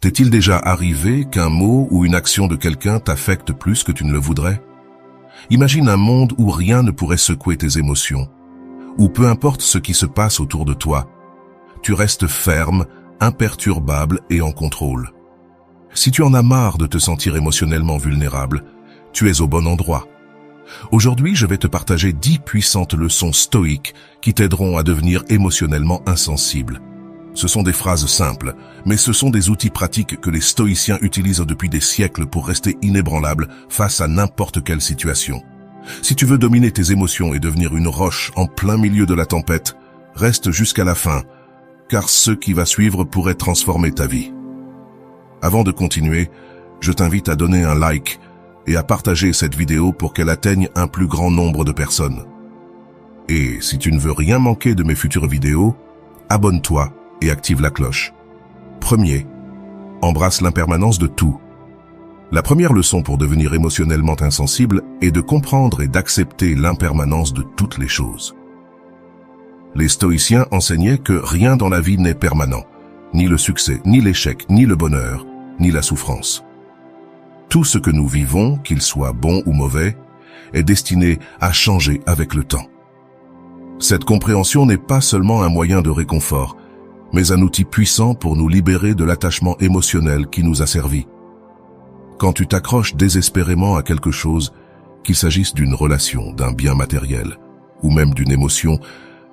T'est-il déjà arrivé qu'un mot ou une action de quelqu'un t'affecte plus que tu ne le voudrais? Imagine un monde où rien ne pourrait secouer tes émotions, où peu importe ce qui se passe autour de toi, tu restes ferme, imperturbable et en contrôle. Si tu en as marre de te sentir émotionnellement vulnérable, tu es au bon endroit. Aujourd'hui, je vais te partager 10 puissantes leçons stoïques qui t'aideront à devenir émotionnellement insensible. Ce sont des phrases simples, mais ce sont des outils pratiques que les stoïciens utilisent depuis des siècles pour rester inébranlables face à n'importe quelle situation. Si tu veux dominer tes émotions et devenir une roche en plein milieu de la tempête, reste jusqu'à la fin, car ce qui va suivre pourrait transformer ta vie. Avant de continuer, je t'invite à donner un like et à partager cette vidéo pour qu'elle atteigne un plus grand nombre de personnes. Et si tu ne veux rien manquer de mes futures vidéos, abonne-toi et active la cloche. Premier, embrasse l'impermanence de tout. La première leçon pour devenir émotionnellement insensible est de comprendre et d'accepter l'impermanence de toutes les choses. Les stoïciens enseignaient que rien dans la vie n'est permanent, ni le succès, ni l'échec, ni le bonheur, ni la souffrance. Tout ce que nous vivons, qu'il soit bon ou mauvais, est destiné à changer avec le temps. Cette compréhension n'est pas seulement un moyen de réconfort, mais un outil puissant pour nous libérer de l'attachement émotionnel qui nous a servi. Quand tu t'accroches désespérément à quelque chose, qu'il s'agisse d'une relation, d'un bien matériel, ou même d'une émotion,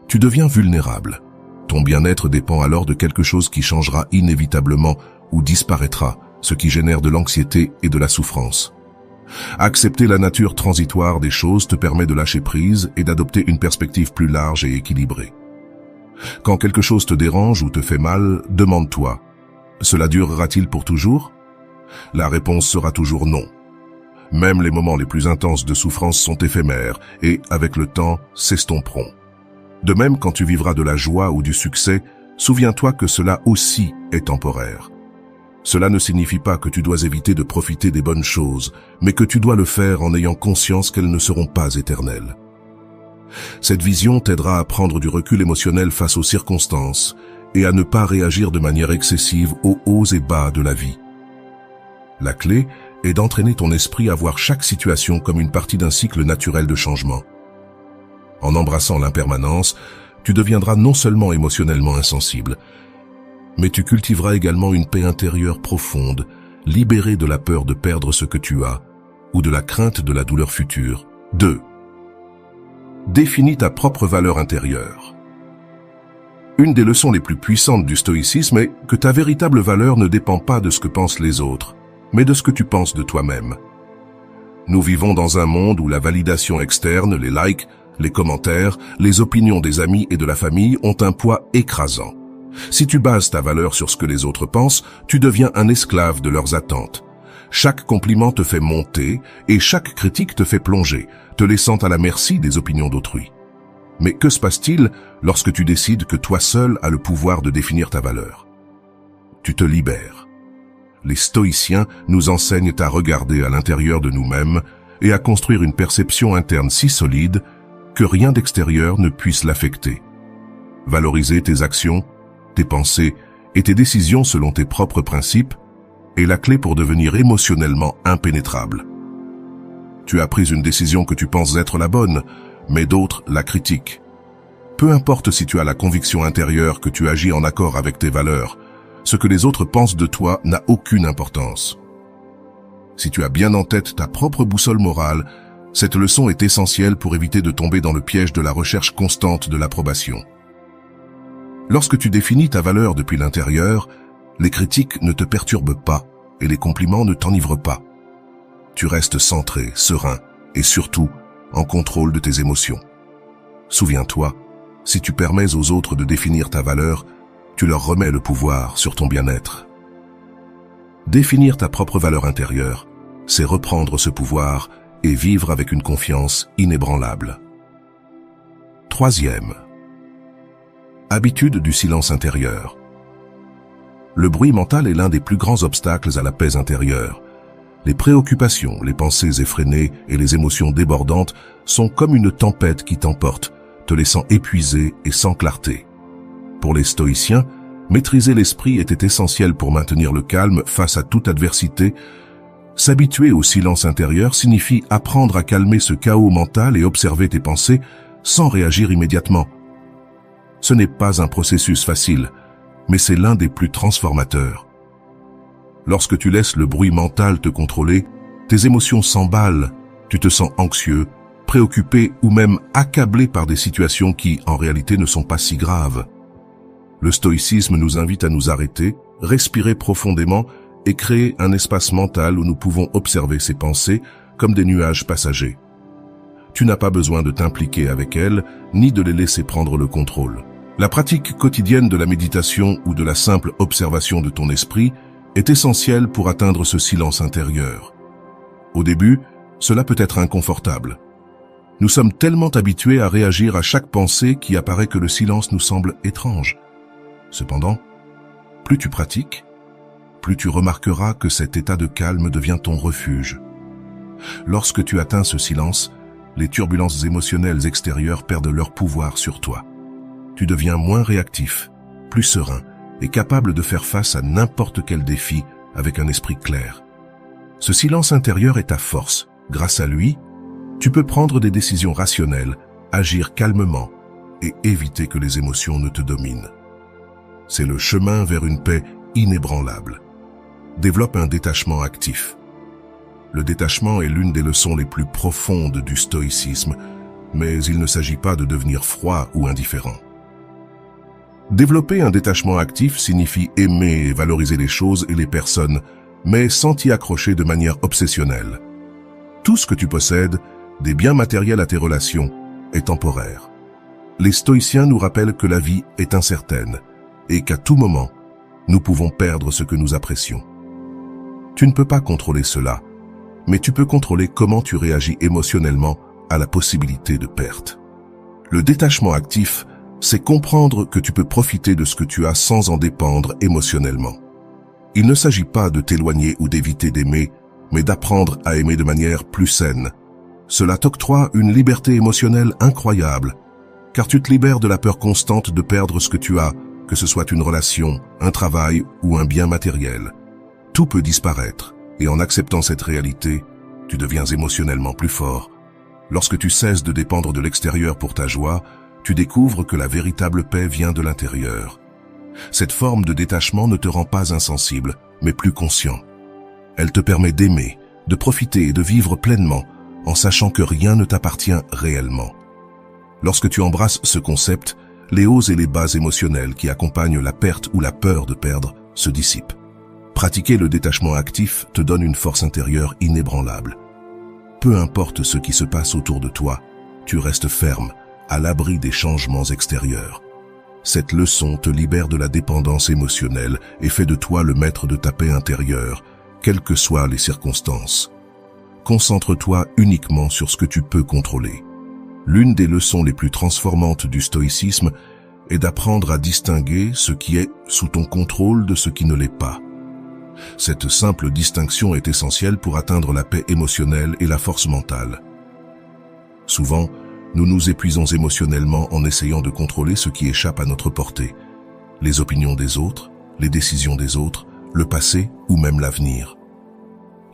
tu deviens vulnérable. Ton bien-être dépend alors de quelque chose qui changera inévitablement ou disparaîtra, ce qui génère de l'anxiété et de la souffrance. Accepter la nature transitoire des choses te permet de lâcher prise et d'adopter une perspective plus large et équilibrée. Quand quelque chose te dérange ou te fait mal, demande-toi, cela durera-t-il pour toujours? La réponse sera toujours non. Même les moments les plus intenses de souffrance sont éphémères et, avec le temps, s'estomperont. De même, quand tu vivras de la joie ou du succès, souviens-toi que cela aussi est temporaire. Cela ne signifie pas que tu dois éviter de profiter des bonnes choses, mais que tu dois le faire en ayant conscience qu'elles ne seront pas éternelles. Cette vision t'aidera à prendre du recul émotionnel face aux circonstances et à ne pas réagir de manière excessive aux hauts et bas de la vie. La clé est d'entraîner ton esprit à voir chaque situation comme une partie d'un cycle naturel de changement. En embrassant l'impermanence, tu deviendras non seulement émotionnellement insensible, mais tu cultiveras également une paix intérieure profonde, libérée de la peur de perdre ce que tu as ou de la crainte de la douleur future. 2. Définis ta propre valeur intérieure. Une des leçons les plus puissantes du stoïcisme est que ta véritable valeur ne dépend pas de ce que pensent les autres, mais de ce que tu penses de toi-même. Nous vivons dans un monde où la validation externe, les likes, les commentaires, les opinions des amis et de la famille ont un poids écrasant. Si tu bases ta valeur sur ce que les autres pensent, tu deviens un esclave de leurs attentes. Chaque compliment te fait monter et chaque critique te fait plonger, te laissant à la merci des opinions d'autrui. Mais que se passe-t-il lorsque tu décides que toi seul as le pouvoir de définir ta valeur? Tu te libères. Les stoïciens nous enseignent à regarder à l'intérieur de nous-mêmes et à construire une perception interne si solide que rien d'extérieur ne puisse l'affecter. Valoriser tes actions, tes pensées et tes décisions selon tes propres principes est la clé pour devenir émotionnellement impénétrable. Tu as pris une décision que tu penses être la bonne, mais d'autres la critiquent. Peu importe si tu as la conviction intérieure que tu agis en accord avec tes valeurs, ce que les autres pensent de toi n'a aucune importance. Si tu as bien en tête ta propre boussole morale, cette leçon est essentielle pour éviter de tomber dans le piège de la recherche constante de l'approbation. Lorsque tu définis ta valeur depuis l'intérieur, les critiques ne te perturbent pas et les compliments ne t'enivrent pas. Tu restes centré, serein et surtout en contrôle de tes émotions. Souviens-toi, si tu permets aux autres de définir ta valeur, tu leur remets le pouvoir sur ton bien-être. Définir ta propre valeur intérieure, c'est reprendre ce pouvoir et vivre avec une confiance inébranlable. 3e. Habitude du silence intérieur. Le bruit mental est l'un des plus grands obstacles à la paix intérieure. Les préoccupations, les pensées effrénées et les émotions débordantes sont comme une tempête qui t'emporte, te laissant épuisé et sans clarté. Pour les stoïciens, Maîtriser l'esprit était essentiel pour maintenir le calme face à toute adversité. S'habituer au silence intérieur signifie apprendre à calmer ce chaos mental et observer tes pensées sans réagir immédiatement. Ce n'est pas un processus facile, mais c'est l'un des plus transformateurs. Lorsque tu laisses le bruit mental te contrôler, tes émotions s'emballent, tu te sens anxieux, préoccupé ou même accablé par des situations qui, en réalité, ne sont pas si graves. Le stoïcisme nous invite à nous arrêter, respirer profondément et créer un espace mental où nous pouvons observer ces pensées comme des nuages passagers. Tu n'as pas besoin de t'impliquer avec elles, ni de les laisser prendre le contrôle. La pratique quotidienne de la méditation ou de la simple observation de ton esprit est essentielle pour atteindre ce silence intérieur. Au début, cela peut être inconfortable. Nous sommes tellement habitués à réagir à chaque pensée qui apparaît que le silence nous semble étrange. Cependant, plus tu pratiques, plus tu remarqueras que cet état de calme devient ton refuge. Lorsque tu atteins ce silence, les turbulences émotionnelles extérieures perdent leur pouvoir sur toi. Tu deviens moins réactif, plus serein et capable de faire face à n'importe quel défi avec un esprit clair. Ce silence intérieur est ta force. Grâce à lui, tu peux prendre des décisions rationnelles, agir calmement et éviter que les émotions ne te dominent. C'est le chemin vers une paix inébranlable. Développe un détachement actif. Le détachement est l'une des leçons les plus profondes du stoïcisme, mais il ne s'agit pas de devenir froid ou indifférent. Développer un détachement actif signifie aimer et valoriser les choses et les personnes, mais sans t'y accrocher de manière obsessionnelle. Tout ce que tu possèdes, des biens matériels à tes relations, est temporaire. Les stoïciens nous rappellent que la vie est incertaine et qu'à tout moment, nous pouvons perdre ce que nous apprécions. Tu ne peux pas contrôler cela, mais tu peux contrôler comment tu réagis émotionnellement à la possibilité de perte. Le détachement actif, c'est comprendre que tu peux profiter de ce que tu as sans en dépendre émotionnellement. Il ne s'agit pas de t'éloigner ou d'éviter d'aimer, mais d'apprendre à aimer de manière plus saine. Cela t'octroie une liberté émotionnelle incroyable, car tu te libères de la peur constante de perdre ce que tu as, que ce soit une relation, un travail ou un bien matériel. Tout peut disparaître, et en acceptant cette réalité, tu deviens émotionnellement plus fort. Lorsque tu cesses de dépendre de l'extérieur pour ta joie, tu découvres que la véritable paix vient de l'intérieur. Cette forme de détachement ne te rend pas insensible, mais plus conscient. Elle te permet d'aimer, de profiter et de vivre pleinement, en sachant que rien ne t'appartient réellement. Lorsque tu embrasses ce concept, les hauts et les bas émotionnels qui accompagnent la perte ou la peur de perdre se dissipent. Pratiquer le détachement actif te donne une force intérieure inébranlable. Peu importe ce qui se passe autour de toi, tu restes ferme, à l'abri des changements extérieurs. Cette leçon te libère de la dépendance émotionnelle et fait de toi le maître de ta paix intérieure, quelles que soient les circonstances. Concentre-toi uniquement sur ce que tu peux contrôler. L'une des leçons les plus transformantes du stoïcisme est d'apprendre à distinguer ce qui est sous ton contrôle de ce qui ne l'est pas. Cette simple distinction est essentielle pour atteindre la paix émotionnelle et la force mentale. Souvent, nous nous épuisons émotionnellement en essayant de contrôler ce qui échappe à notre portée. Les opinions des autres, les décisions des autres, le passé ou même l'avenir.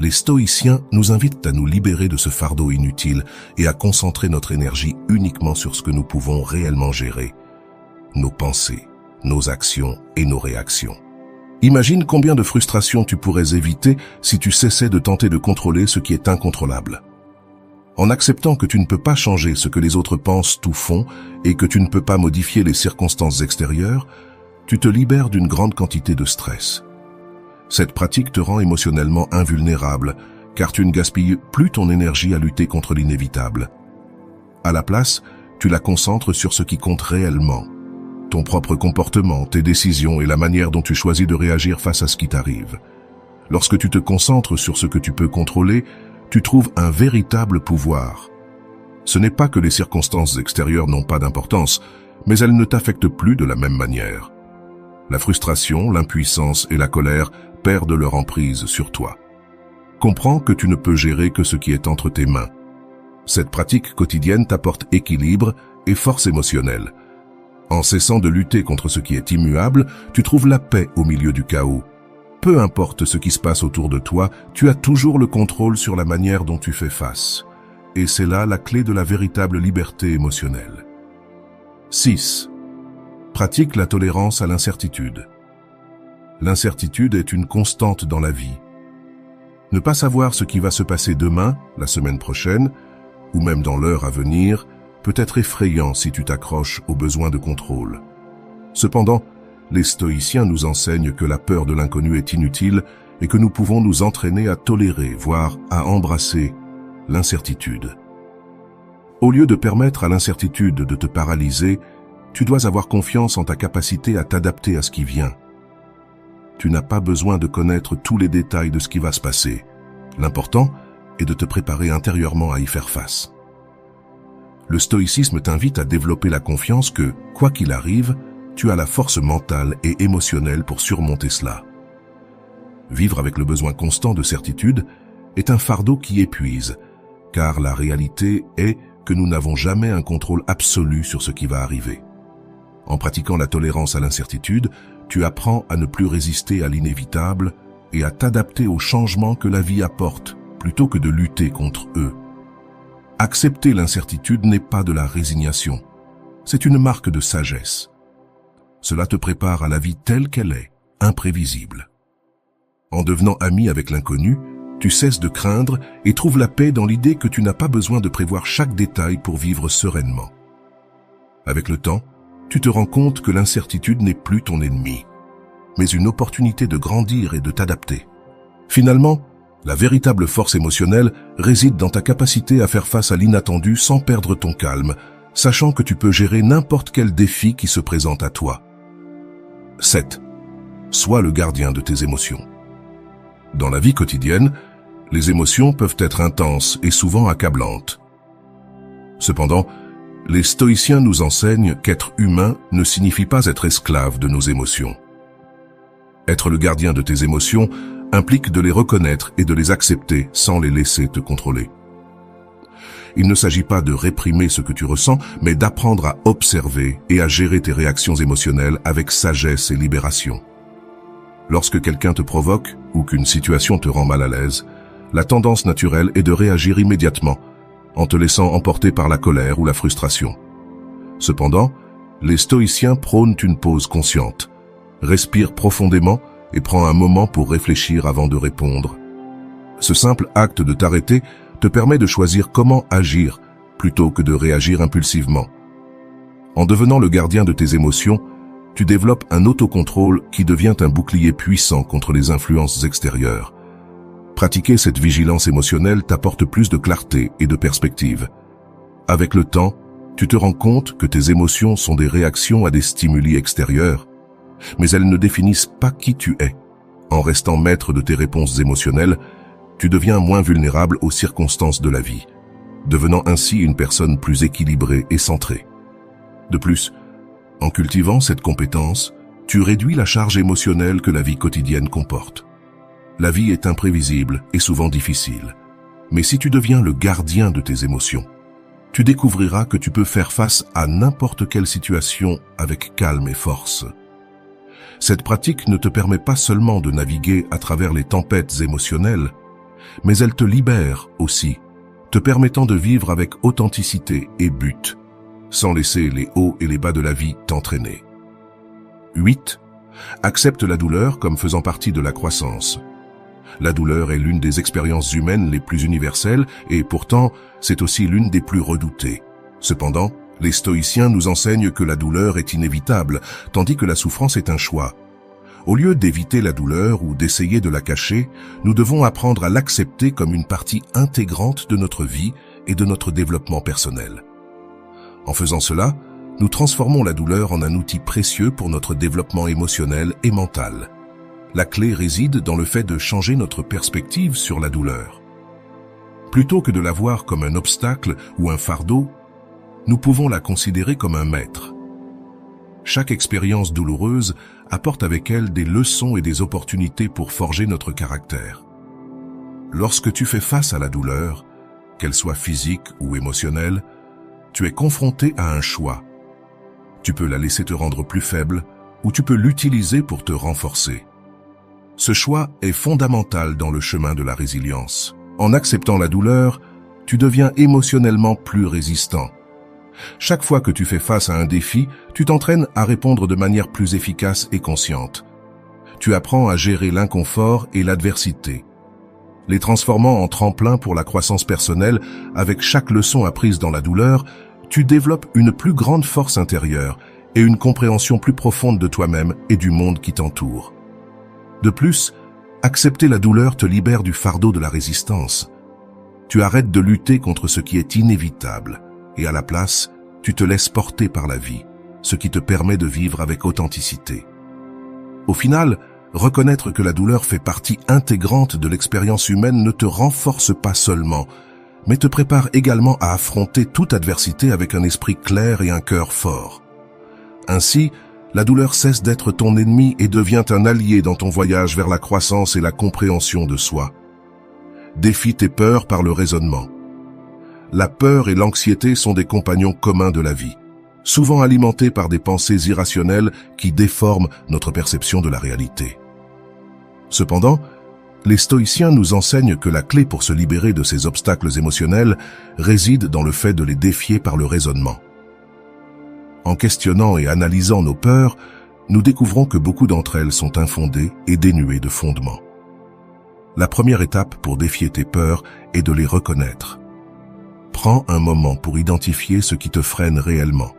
Les stoïciens nous invitent à nous libérer de ce fardeau inutile et à concentrer notre énergie uniquement sur ce que nous pouvons réellement gérer. Nos pensées, nos actions et nos réactions. Imagine combien de frustrations tu pourrais éviter si tu cessais de tenter de contrôler ce qui est incontrôlable. En acceptant que tu ne peux pas changer ce que les autres pensent ou font et que tu ne peux pas modifier les circonstances extérieures, tu te libères d'une grande quantité de stress. Cette pratique te rend émotionnellement invulnérable, car tu ne gaspilles plus ton énergie à lutter contre l'inévitable. À la place, tu la concentres sur ce qui compte réellement. Ton propre comportement, tes décisions et la manière dont tu choisis de réagir face à ce qui t'arrive. Lorsque tu te concentres sur ce que tu peux contrôler, tu trouves un véritable pouvoir. Ce n'est pas que les circonstances extérieures n'ont pas d'importance, mais elles ne t'affectent plus de la même manière. La frustration, l'impuissance et la colère perdent leur emprise sur toi. Comprends que tu ne peux gérer que ce qui est entre tes mains. Cette pratique quotidienne t'apporte équilibre et force émotionnelle. En cessant de lutter contre ce qui est immuable, tu trouves la paix au milieu du chaos. Peu importe ce qui se passe autour de toi, tu as toujours le contrôle sur la manière dont tu fais face. Et c'est là la clé de la véritable liberté émotionnelle. 6. Pratique la tolérance à l'incertitude. L'incertitude est une constante dans la vie. Ne pas savoir ce qui va se passer demain, la semaine prochaine, ou même dans l'heure à venir, peut être effrayant si tu t'accroches au besoin de contrôle. Cependant, les stoïciens nous enseignent que la peur de l'inconnu est inutile et que nous pouvons nous entraîner à tolérer, voire à embrasser, l'incertitude. Au lieu de permettre à l'incertitude de te paralyser, tu dois avoir confiance en ta capacité à t'adapter à ce qui vient. Tu n'as pas besoin de connaître tous les détails de ce qui va se passer. L'important est de te préparer intérieurement à y faire face. Le stoïcisme t'invite à développer la confiance que, quoi qu'il arrive, tu as la force mentale et émotionnelle pour surmonter cela. Vivre avec le besoin constant de certitude est un fardeau qui épuise, car la réalité est que nous n'avons jamais un contrôle absolu sur ce qui va arriver. En pratiquant la tolérance à l'incertitude, tu apprends à ne plus résister à l'inévitable et à t'adapter aux changements que la vie apporte, plutôt que de lutter contre eux. Accepter l'incertitude n'est pas de la résignation, c'est une marque de sagesse. Cela te prépare à la vie telle qu'elle est, imprévisible. En devenant ami avec l'inconnu, tu cesses de craindre et trouves la paix dans l'idée que tu n'as pas besoin de prévoir chaque détail pour vivre sereinement. Avec le temps, tu te rends compte que l'incertitude n'est plus ton ennemi, mais une opportunité de grandir et de t'adapter. Finalement, la véritable force émotionnelle réside dans ta capacité à faire face à l'inattendu sans perdre ton calme, sachant que tu peux gérer n'importe quel défi qui se présente à toi. 7. Sois le gardien de tes émotions. Dans la vie quotidienne, les émotions peuvent être intenses et souvent accablantes. Cependant, les stoïciens nous enseignent qu'être humain ne signifie pas être esclave de nos émotions. Être le gardien de tes émotions implique de les reconnaître et de les accepter sans les laisser te contrôler. Il ne s'agit pas de réprimer ce que tu ressens, mais d'apprendre à observer et à gérer tes réactions émotionnelles avec sagesse et libération. Lorsque quelqu'un te provoque ou qu'une situation te rend mal à l'aise, la tendance naturelle est de réagir immédiatement, en te laissant emporter par la colère ou la frustration. Cependant, les stoïciens prônent une pause consciente. Respire profondément et prends un moment pour réfléchir avant de répondre. Ce simple acte de t'arrêter te permet de choisir comment agir plutôt que de réagir impulsivement. En devenant le gardien de tes émotions, tu développes un autocontrôle qui devient un bouclier puissant contre les influences extérieures. Pratiquer cette vigilance émotionnelle t'apporte plus de clarté et de perspective. Avec le temps, tu te rends compte que tes émotions sont des réactions à des stimuli extérieurs, mais elles ne définissent pas qui tu es. En restant maître de tes réponses émotionnelles, tu deviens moins vulnérable aux circonstances de la vie, devenant ainsi une personne plus équilibrée et centrée. De plus, en cultivant cette compétence, tu réduis la charge émotionnelle que la vie quotidienne comporte. La vie est imprévisible et souvent difficile, mais si tu deviens le gardien de tes émotions, tu découvriras que tu peux faire face à n'importe quelle situation avec calme et force. Cette pratique ne te permet pas seulement de naviguer à travers les tempêtes émotionnelles, mais elle te libère aussi, te permettant de vivre avec authenticité et but, sans laisser les hauts et les bas de la vie t'entraîner. 8. Accepte la douleur comme faisant partie de la croissance. La douleur est l'une des expériences humaines les plus universelles et pourtant, c'est aussi l'une des plus redoutées. Cependant, les stoïciens nous enseignent que la douleur est inévitable, tandis que la souffrance est un choix. Au lieu d'éviter la douleur ou d'essayer de la cacher, nous devons apprendre à l'accepter comme une partie intégrante de notre vie et de notre développement personnel. En faisant cela, nous transformons la douleur en un outil précieux pour notre développement émotionnel et mental. La clé réside dans le fait de changer notre perspective sur la douleur. Plutôt que de la voir comme un obstacle ou un fardeau, nous pouvons la considérer comme un maître. Chaque expérience douloureuse apporte avec elle des leçons et des opportunités pour forger notre caractère. Lorsque tu fais face à la douleur, qu'elle soit physique ou émotionnelle, tu es confronté à un choix. Tu peux la laisser te rendre plus faible ou tu peux l'utiliser pour te renforcer. Ce choix est fondamental dans le chemin de la résilience. En acceptant la douleur, tu deviens émotionnellement plus résistant. Chaque fois que tu fais face à un défi, tu t'entraînes à répondre de manière plus efficace et consciente. Tu apprends à gérer l'inconfort et l'adversité, les transformant en tremplin pour la croissance personnelle. Avec chaque leçon apprise dans la douleur, tu développes une plus grande force intérieure et une compréhension plus profonde de toi-même et du monde qui t'entoure. De plus, accepter la douleur te libère du fardeau de la résistance. Tu arrêtes de lutter contre ce qui est inévitable et à la place, tu te laisses porter par la vie, ce qui te permet de vivre avec authenticité. Au final, reconnaître que la douleur fait partie intégrante de l'expérience humaine ne te renforce pas seulement, mais te prépare également à affronter toute adversité avec un esprit clair et un cœur fort. Ainsi, la douleur cesse d'être ton ennemi et devient un allié dans ton voyage vers la croissance et la compréhension de soi. Défie tes peurs par le raisonnement. La peur et l'anxiété sont des compagnons communs de la vie, souvent alimentés par des pensées irrationnelles qui déforment notre perception de la réalité. Cependant, les stoïciens nous enseignent que la clé pour se libérer de ces obstacles émotionnels réside dans le fait de les défier par le raisonnement. En questionnant et analysant nos peurs, nous découvrons que beaucoup d'entre elles sont infondées et dénuées de fondement. La première étape pour défier tes peurs est de les reconnaître. Prends un moment pour identifier ce qui te freine réellement.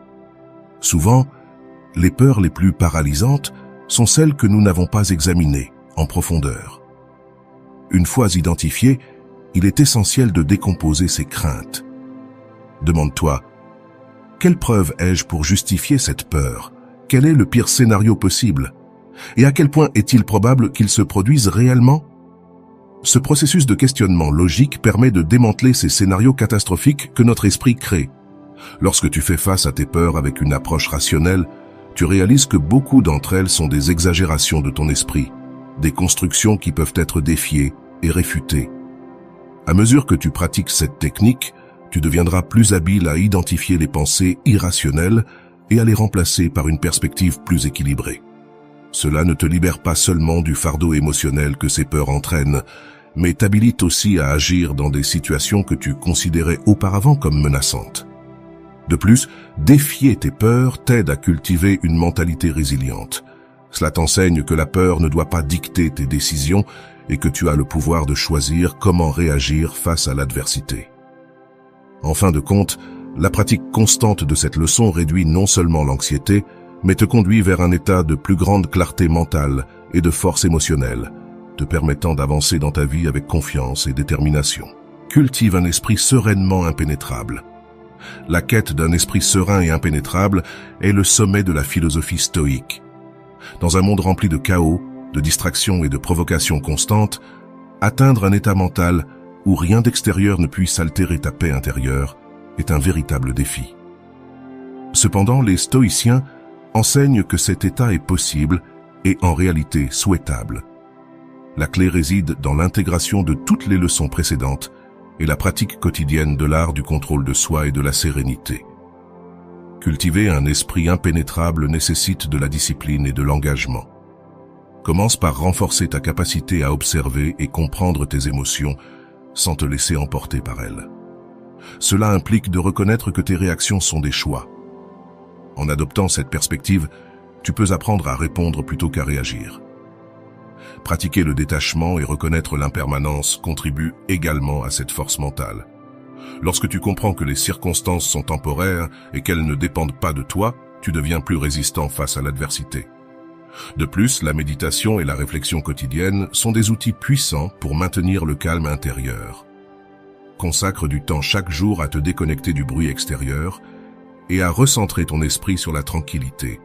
Souvent, les peurs les plus paralysantes sont celles que nous n'avons pas examinées en profondeur. Une fois identifiées, il est essentiel de décomposer ces craintes. Demande-toi, quelle preuve ai-je pour justifier cette peur? Quel est le pire scénario possible? Et à quel point est-il probable qu'il se produise réellement? Ce processus de questionnement logique permet de démanteler ces scénarios catastrophiques que notre esprit crée. Lorsque tu fais face à tes peurs avec une approche rationnelle, tu réalises que beaucoup d'entre elles sont des exagérations de ton esprit, des constructions qui peuvent être défiées et réfutées. À mesure que tu pratiques cette technique, tu deviendras plus habile à identifier les pensées irrationnelles et à les remplacer par une perspective plus équilibrée. Cela ne te libère pas seulement du fardeau émotionnel que ces peurs entraînent, mais t'habilite aussi à agir dans des situations que tu considérais auparavant comme menaçantes. De plus, défier tes peurs t'aide à cultiver une mentalité résiliente. Cela t'enseigne que la peur ne doit pas dicter tes décisions et que tu as le pouvoir de choisir comment réagir face à l'adversité. En fin de compte, la pratique constante de cette leçon réduit non seulement l'anxiété, mais te conduit vers un état de plus grande clarté mentale et de force émotionnelle, te permettant d'avancer dans ta vie avec confiance et détermination. Cultive un esprit sereinement impénétrable. La quête d'un esprit serein et impénétrable est le sommet de la philosophie stoïque. Dans un monde rempli de chaos, de distractions et de provocations constantes, atteindre un état mental où rien d'extérieur ne puisse altérer ta paix intérieure est un véritable défi. Cependant, les stoïciens enseignent que cet état est possible et en réalité souhaitable. La clé réside dans l'intégration de toutes les leçons précédentes et la pratique quotidienne de l'art du contrôle de soi et de la sérénité. Cultiver un esprit impénétrable nécessite de la discipline et de l'engagement. Commence par renforcer ta capacité à observer et comprendre tes émotions sans te laisser emporter par elles. Cela implique de reconnaître que tes réactions sont des choix. En adoptant cette perspective, tu peux apprendre à répondre plutôt qu'à réagir. Pratiquer le détachement et reconnaître l'impermanence contribue également à cette force mentale. Lorsque tu comprends que les circonstances sont temporaires et qu'elles ne dépendent pas de toi, tu deviens plus résistant face à l'adversité. De plus, la méditation et la réflexion quotidienne sont des outils puissants pour maintenir le calme intérieur. Consacre du temps chaque jour à te déconnecter du bruit extérieur et à recentrer ton esprit sur la tranquillité.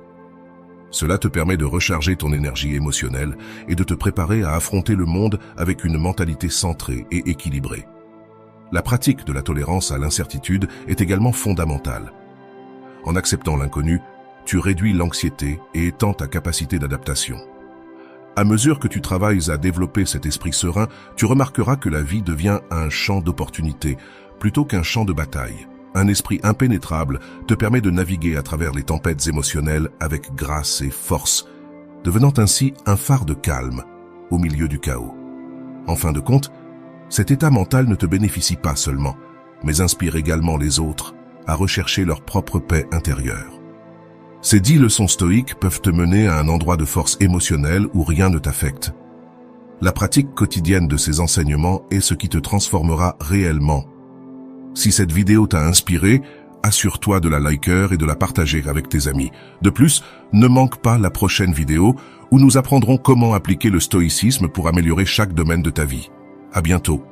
Cela te permet de recharger ton énergie émotionnelle et de te préparer à affronter le monde avec une mentalité centrée et équilibrée. La pratique de la tolérance à l'incertitude est également fondamentale. En acceptant l'inconnu, tu réduis l'anxiété et étends ta capacité d'adaptation. À mesure que tu travailles à développer cet esprit serein, tu remarqueras que la vie devient un champ d'opportunités plutôt qu'un champ de bataille. un esprit impénétrable te permet de naviguer à travers les tempêtes émotionnelles avec grâce et force, devenant ainsi un phare de calme au milieu du chaos. En fin de compte, cet état mental ne te bénéficie pas seulement, mais inspire également les autres à rechercher leur propre paix intérieure. Ces 10 leçons stoïques peuvent te mener à un endroit de force émotionnelle où rien ne t'affecte. La pratique quotidienne de ces enseignements est ce qui te transformera réellement. Si cette vidéo t'a inspiré, assure-toi de la liker et de la partager avec tes amis. De plus, ne manque pas la prochaine vidéo où nous apprendrons comment appliquer le stoïcisme pour améliorer chaque domaine de ta vie. À bientôt.